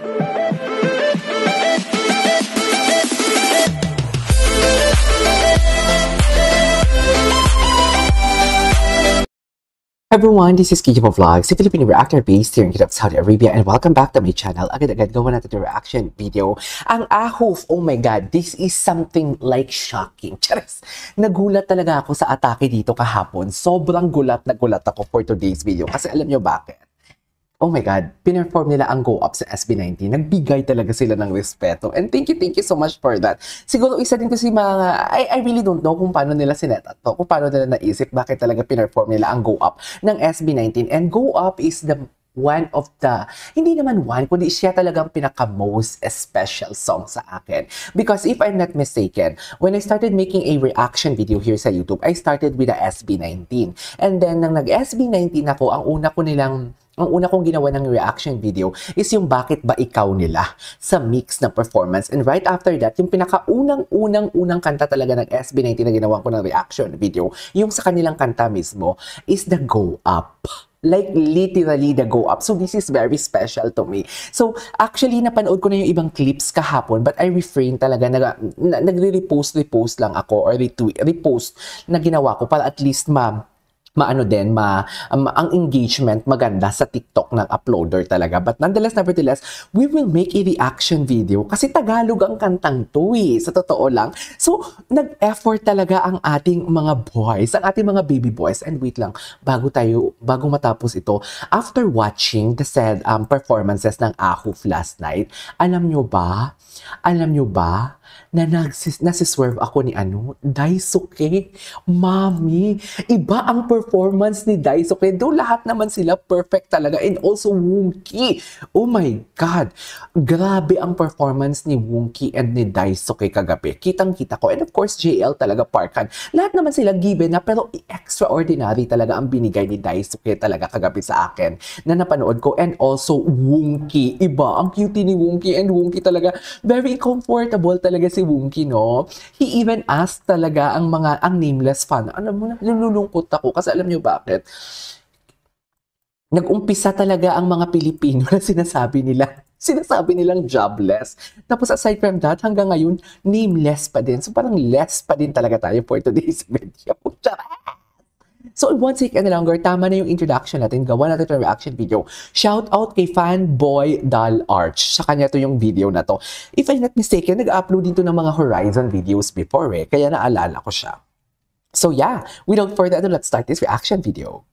Everyone, this is Kijipo Vlogs, a Filipino reactor based here in Jeddah, Saudi Arabia, and welcome back to my channel. Agad-agad gawa natin yung reaction video. Ang Ahoof, oh my god, this is something like shocking. Charis, nagulat talaga ako sa atake dito kahapon. Sobrang gulat na gulat ako for today's video. Kasi alam nyo bakit? Oh my God, pinerform nila ang Go Up sa SB19. Nagbigay talaga sila ng respeto. And thank you so much for that. Siguro isa din kasi mga, I really don't know kung paano nila sinet at to, kung paano nila naisip bakit talaga pinerform nila ang Go Up ng SB19. And Go Up is the one of the, hindi naman one, kundi siya talagang pinaka-most special song sa akin. Because if I'm not mistaken, when I started making a reaction video here sa YouTube, I started with the SB19. And then, nang nag-SB19 ako, ang una kong ginawa ng reaction video is yung Bakit Ba Ikaw nila sa mix na performance. And right after that, yung pinaka-unang kanta talaga ng SB19 na ginawa ko ng reaction video, yung sa kanilang kanta mismo, is the Go Up. Like literally the Go Up. So this is very special to me. So actually napanood ko na yung ibang clips kahapon, but I refrain talaga, nagre-repost lang ako or repost na ginawa ko para at least ang engagement maganda sa TikTok ng uploader talaga. But nevertheless, we will make a reaction video kasi Tagalog ang kantang to sa totoo lang. So, nag-effort talaga ang ating mga boys, ang ating mga baby boys. And wait lang, bago matapos ito, after watching the said performances ng Ahoof last night, alam nyo ba na nasiswerve ako ni Daisuke. Mami, iba ang performance ni Daisuke. Doon lahat naman sila perfect talaga. And also Woongki. Oh my God. Grabe ang performance ni Woongki and ni Daisuke kagabi. Kitang-kita ko. And of course, JL talaga Parkhan. Lahat naman sila given na, pero extraordinary talaga ang binigay ni Daisuke talaga kagabi sa akin na napanood ko. And also Woongki. Iba ang cutie ni Woongki. And Woongki talaga, very comfortable talaga si Woongki, no? He even asked talaga ang nameless fan. Alam mo, nalulungkot ako kasi alam niyo bakit? Nag-umpisa talaga ang mga Pilipino na sinasabi nilang jobless. Tapos aside from that, hanggang ngayon, nameless pa din. So parang less pa din talaga tayo for today's video. So, it won't take any longer. Tama na yung introduction natin. Gawa natin ito reaction video. Shout out kay Fanboy Doll Arch. Sa kanya to yung video na to. If I'm not mistaken, nag-upload dito ng mga Horizon videos before Kaya naalala ko siya. So yeah, without further ado, let's start this reaction video.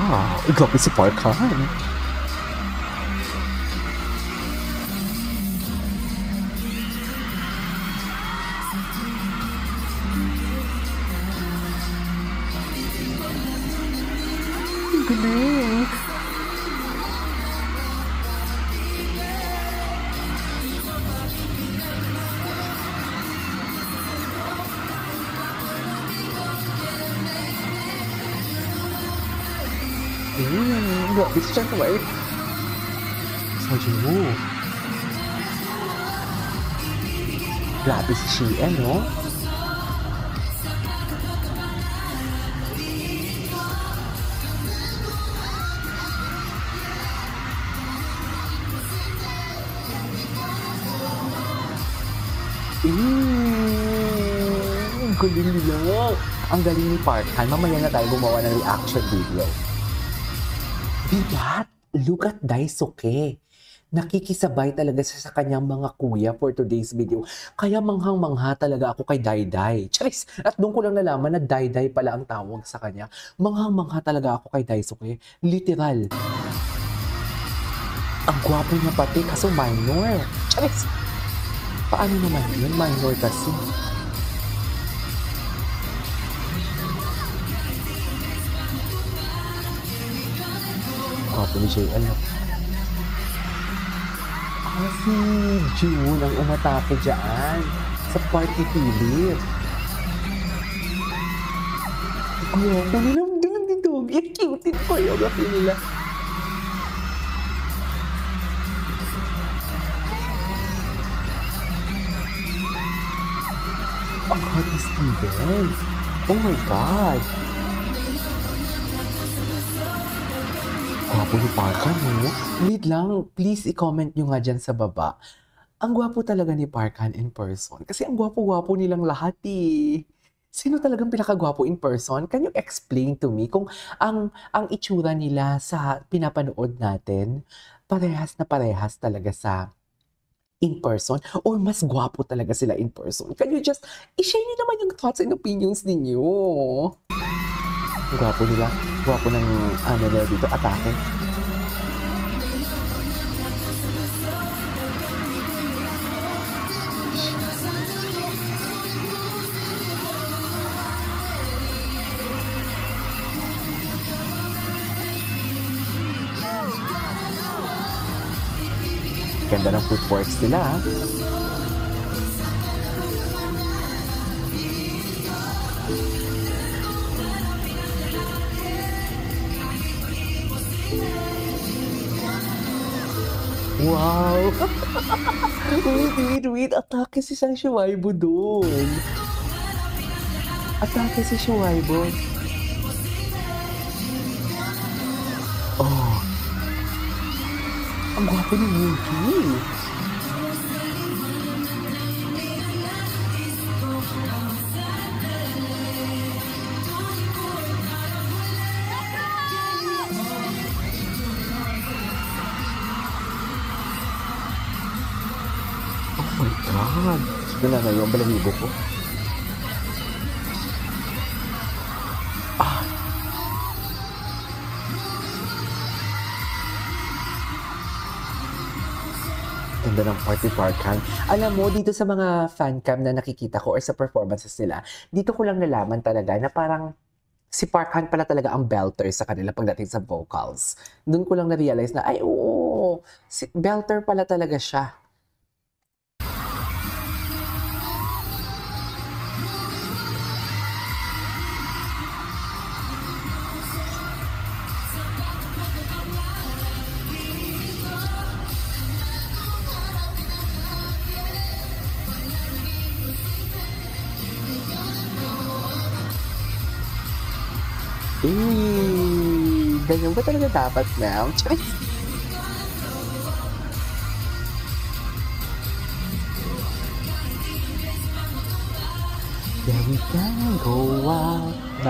Wow, grabe si Parkhan. Galing. Grabe siya kamay. Sabi mo. Grabe si Sheehan, no? Ang galing nila. Ang galing ni Parkhan. Mamaya na tayo gumawa ng reaction video. Bigat! Look at Daisuke. Nakikisabay talaga siya sa kanyang mga kuya for today's video. Kaya manghang-mangha talaga ako kay Dayday. Charis! At doon ko lang nalaman na Dayday pala ang tawag sa kanya. Manghang-mangha talaga ako kay Daisuke. Literal. Ang gwapo niya pati, kaso minor. Charis! Paano naman yun? Minor kasi. Gwapo ni JL. Si June ang umatake dyan sa party Philip. Oh, doon dito. Yung cute yung choreography nila. Ang hot ni Steven. Oh my God. Gwapo ni Parkan, no? Wait lang, please i-comment nyo nga dyan sa baba. Ang gwapo talaga ni Parkan in person. Kasi ang gwapo-gwapo nilang lahat eh. Sino talagang pinakagwapo in person? Can you explain to me kung ang itsura nila sa pinapanood natin, parehas na parehas talaga sa in person or mas gwapo talaga sila in person? Can you just i-share niyo naman yung thoughts and opinions ninyo? Ang gwapo nila. Gwapo ng ano nila dito, atake. Ganda ng footworks nila. Wow! Wait. Atake si Sang Shuaibo doon. Atake si Shuaibo. Oh. Ang gwapo ni Yuki. Oh my God. Wala na yung balahibo ko. Ganda ng party Parkan. Alam mo, dito sa mga fancam na nakikita ko or sa performances nila, dito ko lang nalaman talaga na parang si Parkan pala talaga ang belter sa kanila pagdating sa vocals. Doon ko lang na-realize na, ay oo, si belter pala talaga siya. Ganyan ba talaga dapat, ma'am? There we go out. Nice!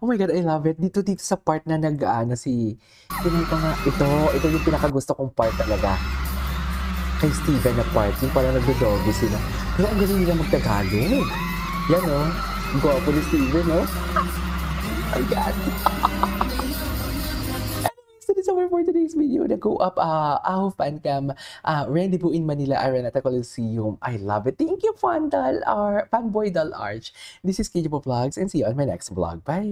Oh my God, I love it. Dito sa part na nag-ano si... Tingnan ko nga, ito yung pinakagusto kong part talaga. Kay Steven na part, yung parang nagdo-doggy sila. Pero ang galing nila magtagalog. Yan oh. Ang gwapo ni Steven, no? Oh my God. So this is our for today's video. Nag-go up Aho Fancam Rendezvous in Manila Araneta Coliseum. I love it. Thank you, Fanboy Dal Arch. This is KJ Vlogs and see you on my next vlog. Bye.